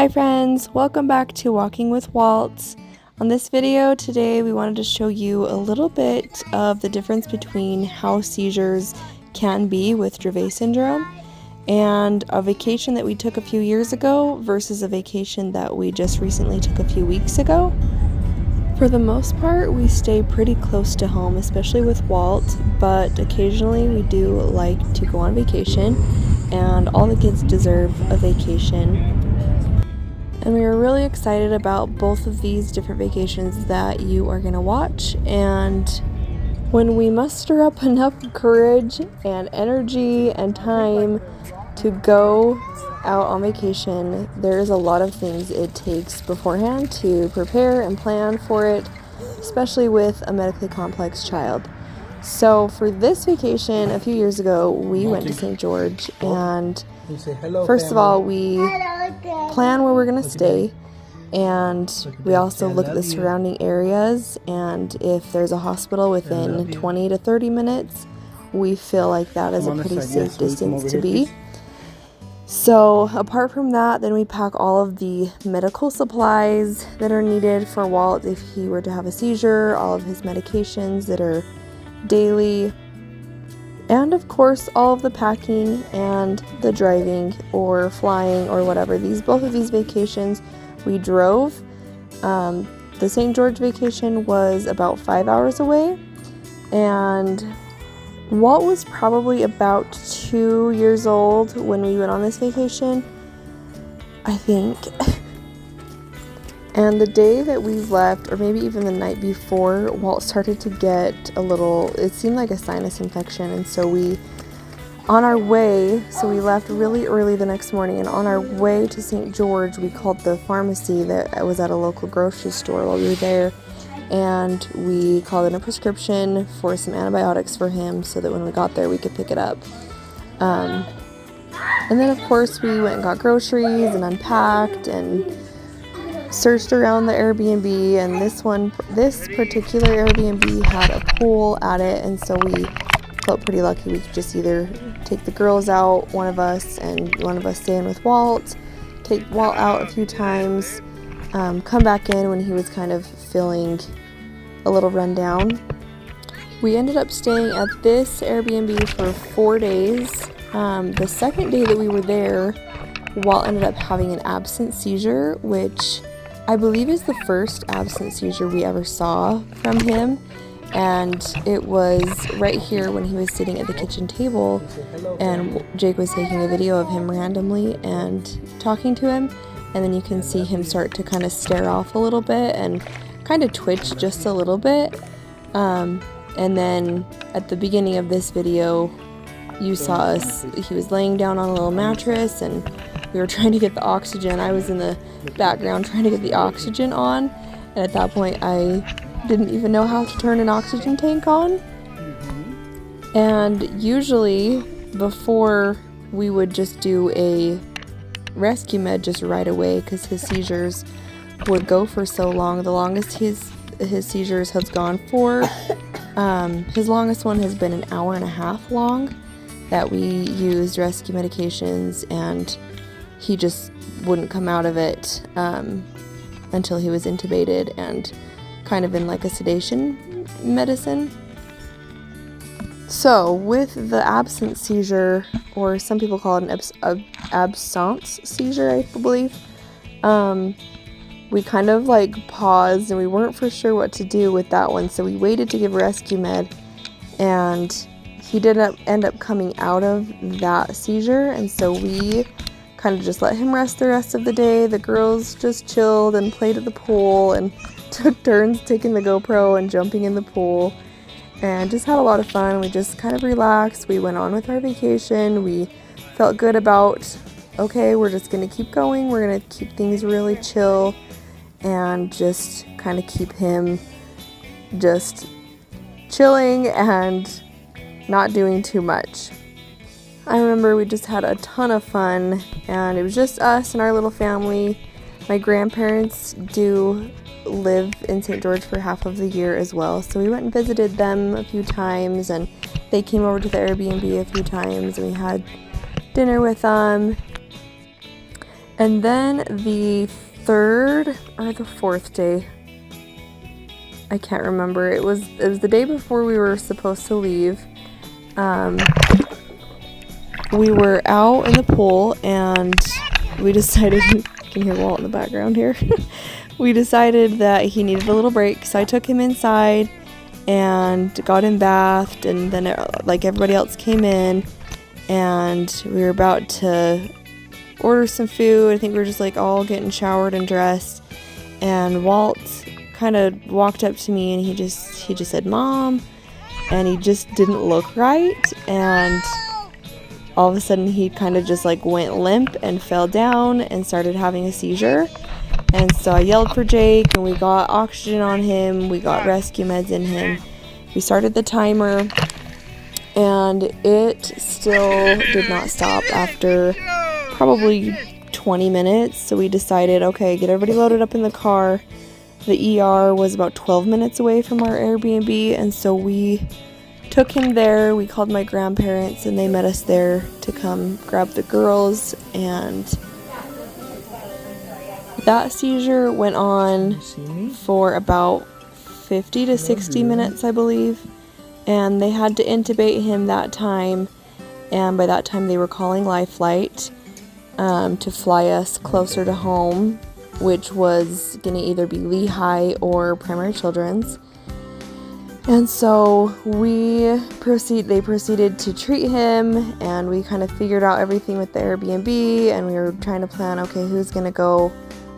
Hi friends, welcome back to Walking with Walt. On this video today we wanted to show you a little bit of the difference between how seizures can be with Dravet Syndrome and a vacation that we took a few years ago versus a vacation that we just recently took a few weeks ago. For the most part, we stay pretty close to home, especially with Walt, but occasionally we do like to go on vacation, and all the kids deserve a vacation. And we were really excited about both of these different vacations that you are going to watch. And when we muster up enough courage and energy and time to go out on vacation, there's a lot of things it takes beforehand to prepare and plan for it, especially with a medically complex child. So for this vacation a few years ago, we went to St. George, and first of all, we plan where we're going to stay, and we also look at the surrounding areas, and if there's a hospital within 20 to 30 minutes, we feel like that is a pretty safe distance to be. So apart from that, then we pack all of the medical supplies that are needed for Walt if he were to have a seizure, all of his medications that are daily, and of course all of the packing and the driving or flying or whatever. Both of these vacations we drove. The St. George vacation was about 5 hours away, and Walt was probably about 2 years old when we went on this vacation, I think. And the day that we left, or maybe even the night before, Walt started to get it seemed like a sinus infection. And so we left really early the next morning, and on our way to St. George, we called the pharmacy that was at a local grocery store while we were there. And we called in a prescription for some antibiotics for him so that when we got there we could pick it up. And then of course we went and got groceries and unpacked and searched around the Airbnb, and this particular Airbnb had a pool at it, and so we felt pretty lucky. We could just either take the girls out, one of us stay in with Walt, take Walt out a few times, come back in when he was kind of feeling a little run down. We ended up staying at this Airbnb for 4 days. The second day that we were there, Walt ended up having an absent seizure, which I believe is the first absent seizure we ever saw from him. And it was right here when he was sitting at the kitchen table, and Jake was taking a video of him randomly and talking to him. And then you can see him start to kind of stare off a little bit and kind of twitch just a little bit. And then at the beginning of this video, you saw he was laying down on a little mattress, and we were trying to get the oxygen. I was in the background trying to get the oxygen on, and at that point I didn't even know how to turn an oxygen tank on. And usually before, we would just do a rescue med just right away because his seizures would go for so long. The longest his seizures have gone for, his longest one has been 1.5 hours long that we used rescue medications, and he just wouldn't come out of it until he was intubated and kind of in like a sedation medicine. So with the absent seizure, or some people call it an absence seizure, I believe, we kind of like paused, and we weren't for sure what to do with that one, so we waited to give rescue med, and he didn't end up coming out of that seizure, and so we kind of just let him rest the rest of the day. The girls just chilled and played at the pool and took turns taking the GoPro and jumping in the pool, and just had a lot of fun. We just kind of relaxed. We went on with our vacation. We felt good about, okay, we're just going to keep going. We're going to keep things really chill and just kind of keep him just chilling and not doing too much. I remember we just had a ton of fun, and it was just us and our little family. My grandparents do live in St. George for half of the year as well, so we went and visited them a few times, and they came over to the Airbnb a few times, and we had dinner with them. And then the third or the fourth day, I can't remember. It was the day before we were supposed to leave. We were out in the pool and we decided, you can hear Walt in the background here. We decided that he needed a little break, so I took him inside and got him bathed, and then like everybody else came in and we were about to order some food. I think we were just like all getting showered and dressed, and Walt kind of walked up to me and he just said, "Mom," and he just didn't look right, and all of a sudden he kind of just like went limp and fell down and started having a seizure. And so I yelled for Jake and we got oxygen on him, we got rescue meds in him, we started the timer, and it still did not stop after probably 20 minutes. So we decided, okay, get everybody loaded up in the car. The ER was about 12 minutes away from our Airbnb, and so we took him there. We called my grandparents and they met us there to come grab the girls, and that seizure went on for about 50 to 60 minutes, I believe, and they had to intubate him that time, and by that time they were calling Life Flight to fly us closer to home, which was going to either be Lehigh or Primary Children's. And so they proceeded to treat him, and we kind of figured out everything with the Airbnb, and we were trying to plan, okay, who's going to go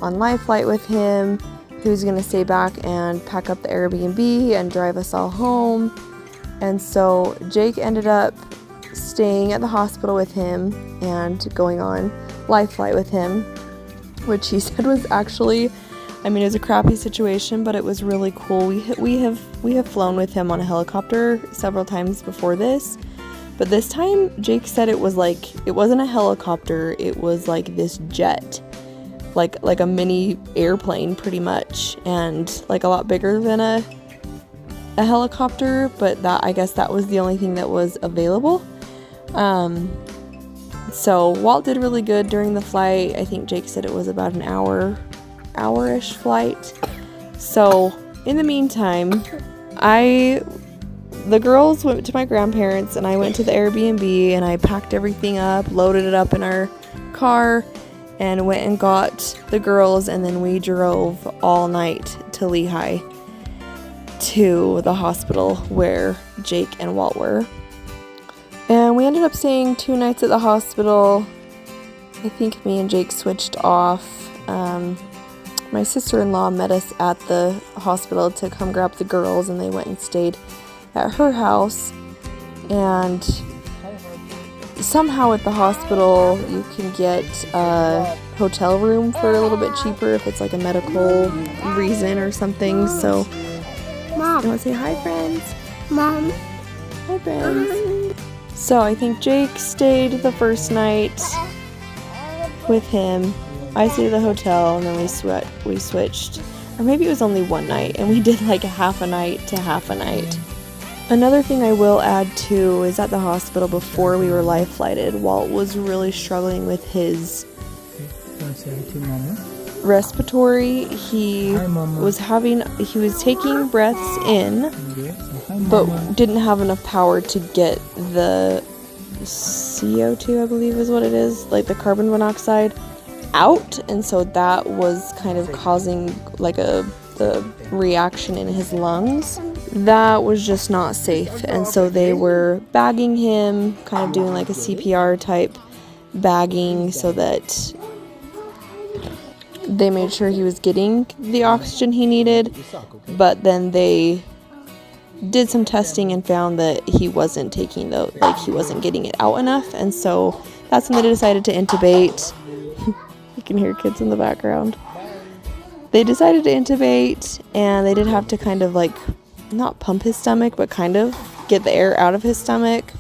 on Life Flight with him, who's going to stay back and pack up the Airbnb and drive us all home. And so Jake ended up staying at the hospital with him and going on Life Flight with him, which he said was actually, I mean, it was a crappy situation, but it was really cool. We have flown with him on a helicopter several times before this, but this time Jake said it was like, it wasn't a helicopter, it was like this jet, like a mini airplane pretty much, and like a lot bigger than a helicopter, but that, I guess that was the only thing that was available. So Walt did really good during the flight. I think Jake said it was about an hour-ish flight. So in the meantime, the girls went to my grandparents and I went to the Airbnb and I packed everything up, loaded it up in our car, and went and got the girls, and then we drove all night to Lehigh to the hospital where Jake and Walt were. And we ended up staying 2 nights at the hospital. I think me and Jake switched off. My sister-in-law met us at the hospital to come grab the girls, and they went and stayed at her house. And somehow at the hospital you can get a hotel room for a little bit cheaper if it's like a medical reason or something. So Mom. You want to say hi, friends? Mom. Hi, friends. So I think Jake stayed the first night with him. I stayed at the hotel, and then we switched, or maybe it was only one night, and we did like a half a night to half a night. Another thing I will add too is at the hospital before we were life flighted, Walt was really struggling with his respiratory. He was taking breaths in, but didn't have enough power to get the CO2, I believe is what it is, like the carbon monoxide, out, and so that was kind of causing like the reaction in his lungs. That was just not safe, and so they were bagging him, kind of doing like a CPR type bagging, so that they made sure he was getting the oxygen he needed. But then they did some testing and found that he wasn't taking he wasn't getting it out enough, and so that's when they decided to intubate. You can hear kids in the background. They decided to intubate, and they did have to kind of like, not pump his stomach, but kind of get the air out of his stomach.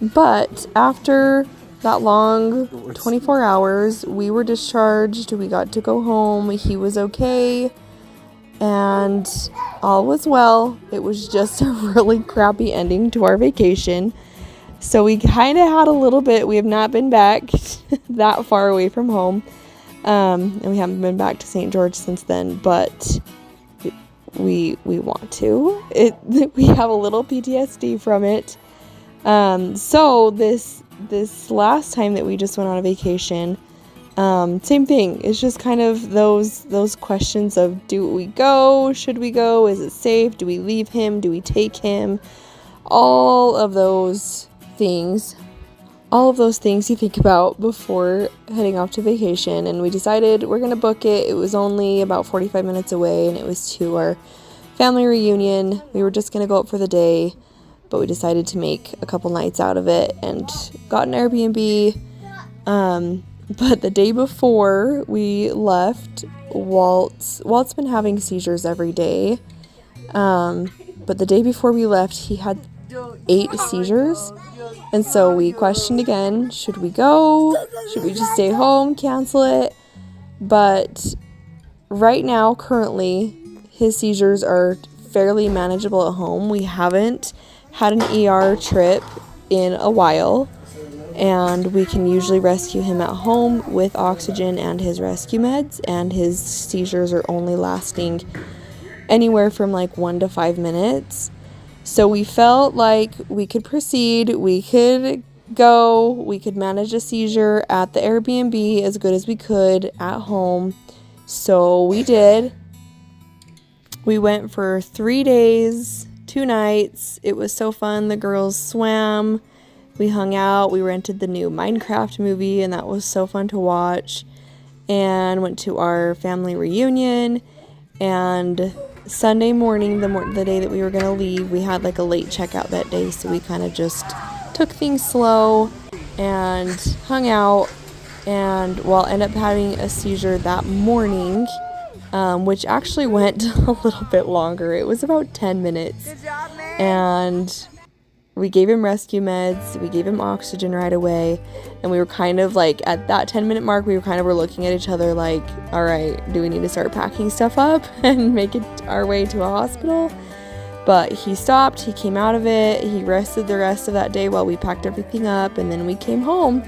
But after that long 24 hours, we were discharged. We got to go home. He was okay, and all was well. It was just a really crappy ending to our vacation. So we kind of had a little bit. We have not been back that far away from home. And we haven't been back to St. George since then, but we want to. We have a little PTSD from it. So this last time that we just went on a vacation, same thing. It's just kind of those questions of, do we go? Should we go? Is it safe? Do we leave him? Do we take him? All of those things you think about before heading off to vacation. And we decided we're going to book it. It was only about 45 minutes away, and it was to our family reunion. We were just going to go up for the day, but we decided to make a couple nights out of it and got an Airbnb. But the day before we left, Walt's been having seizures every day. But the day before we left, he had 8 seizures. And so we questioned again, should we go? Should we just stay home, cancel it? But right now, currently, his seizures are fairly manageable at home. We haven't had an ER trip in a while, and we can usually rescue him at home with oxygen and his rescue meds, and his seizures are only lasting anywhere from like 1 to 5 minutes. So we felt like we could proceed, we could go, we could manage a seizure at the Airbnb as good as we could at home. So we did. We went for 3 days, 2 nights. It was so fun. The girls swam, we hung out, we rented the new Minecraft movie, and that was so fun to watch, and went to our family reunion. And Sunday morning, the day that we were going to leave, we had like a late checkout that day, so we kind of just took things slow and hung out. And Walt ended up having a seizure that morning, which actually went a little bit longer. It was about 10 minutes. Good job, man. And we gave him rescue meds, we gave him oxygen right away, and we were kind of like, at that 10-minute mark, we were looking at each other like, all right, do we need to start packing stuff up and make it our way to a hospital? But he stopped, he came out of it, he rested the rest of that day while we packed everything up, and then we came home,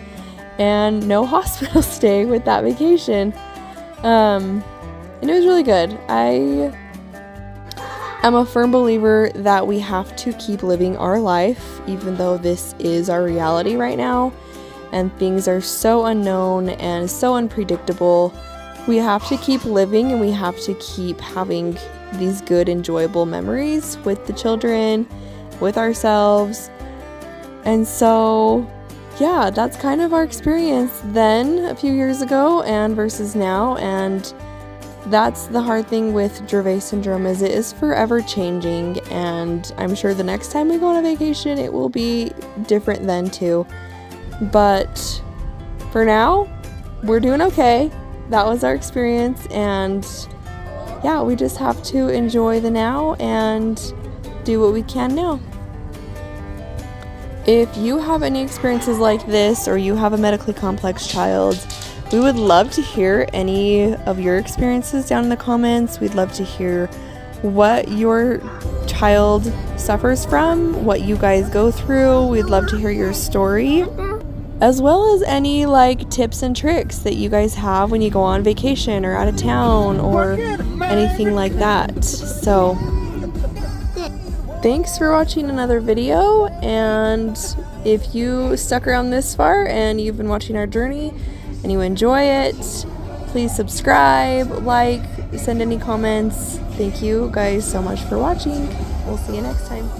and no hospital stay with that vacation. And it was really good. I'm a firm believer that we have to keep living our life, even though this is our reality right now, and things are so unknown and so unpredictable. We have to keep living, and we have to keep having these good, enjoyable memories with the children, with ourselves. And so, yeah, that's kind of our experience then, a few years ago, and versus now. And that's the hard thing with Dravet Syndrome, is it is forever changing, and I'm sure the next time we go on a vacation it will be different then too. But for now, we're doing okay. That was our experience, and yeah, we just have to enjoy the now and do what we can now. If you have any experiences like this, or you have a medically complex child, we would love to hear any of your experiences down in the comments. We'd love to hear what your child suffers from, what you guys go through. We'd love to hear your story, as well as any like tips and tricks that you guys have when you go on vacation or out of town or anything like that. So thanks for watching another video, and if you stuck around this far and you've been watching our journey and you enjoy it, please subscribe, like, send any comments. Thank you guys so much for watching. We'll see you next time.